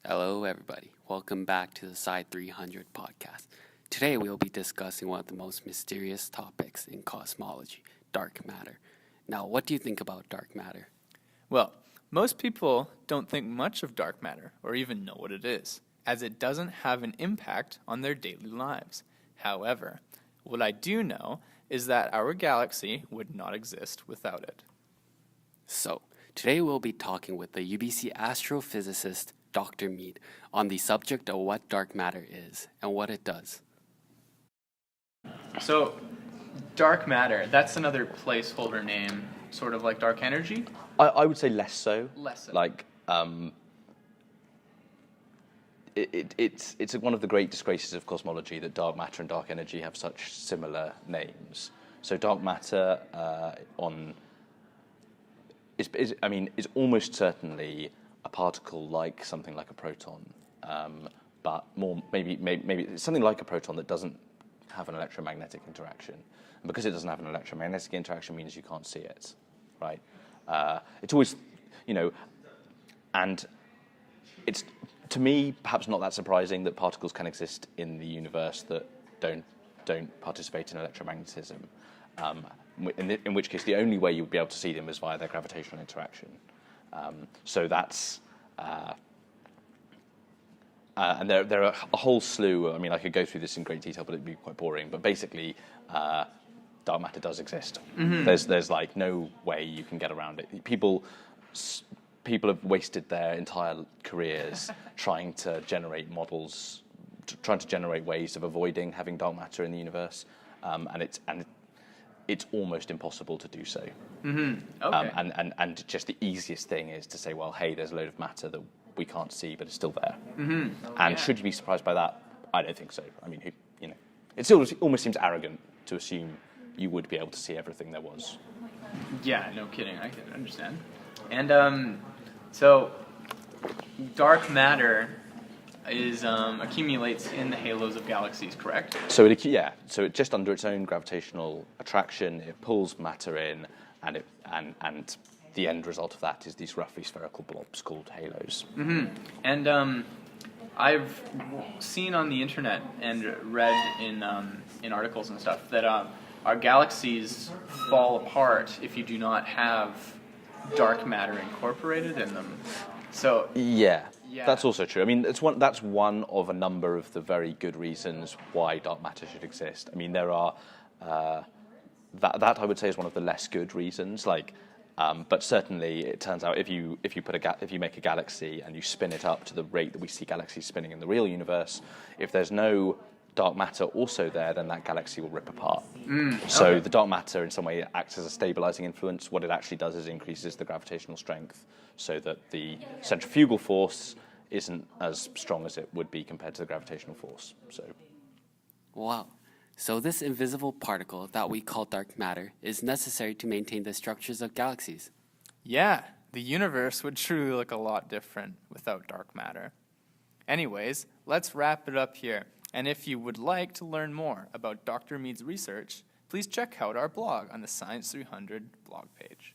Hello, everybody. Welcome back to the Side 300 podcast. Today, we'll be discussing one of the most mysterious topics in cosmology, dark matter. Now, what do you think about dark matter? Well, most people don't think much of dark matter or even know what it is, as it doesn't have an impact on their daily lives. However, what I do know is that our galaxy would not exist without it. So, today we'll be talking with the UBC astrophysicist Dr. Mead on the subject of what dark matter is and what it does. So, dark matter, that's another placeholder name, sort of like dark energy? I would say less so. Less so. It's one of the great disgraces of cosmology that dark matter and dark energy have such similar names. So dark matter is almost certainly a particle like something like a proton, but maybe something like a proton that doesn't have an electromagnetic interaction. And because it doesn't have an electromagnetic interaction means you can't see it, right? It's always, and it's, to me, perhaps not that surprising that particles can exist in the universe that don't participate in electromagnetism. In which case, the only way you would be able to see them is via their gravitational interaction. So that's, and there are a whole slew. I mean, I could go through this in great detail, but it'd be quite boring. But basically, dark matter does exist. Mm-hmm. There's like no way you can get around it. People have wasted their entire careers trying to generate models, trying to generate ways of avoiding having dark matter in the universe, and it's almost impossible to do so. Mm-hmm. Okay. And just the easiest thing is to say, well, hey, there's a load of matter that we can't see, but it's still there. Mm-hmm. And should you be surprised by that? I don't think so. I mean, it still almost seems arrogant to assume you would be able to see everything there was. Yeah, no kidding. I can understand. And so dark matter accumulates in the halos of galaxies, correct? So it just under its own gravitational attraction, it pulls matter in, and the end result of that is these roughly spherical blobs called halos. Mm-hmm. And I've seen on the internet and read in articles and stuff that our galaxies fall apart if you do not have dark matter incorporated in them. So yeah. That's also true. I mean, that's one of a number of the very good reasons why dark matter should exist. I mean, there are that I would say is one of the less good reasons. But certainly, it turns out if you make a galaxy and you spin it up to the rate that we see galaxies spinning in the real universe, if there's no dark matter also there, then that galaxy will rip apart. So the dark matter in some way acts as a stabilizing influence. What it actually does is increases the gravitational strength so that the centrifugal force isn't as strong as it would be compared to the gravitational force. So, Wow. So this invisible particle that we call dark matter is necessary to maintain the structures of galaxies. yeah, the universe would truly look a lot different without dark matter. Anyways, let's wrap it up here. And if you would like to learn more about Dr. Mead's research, please check out our blog on the Science 300 blog page.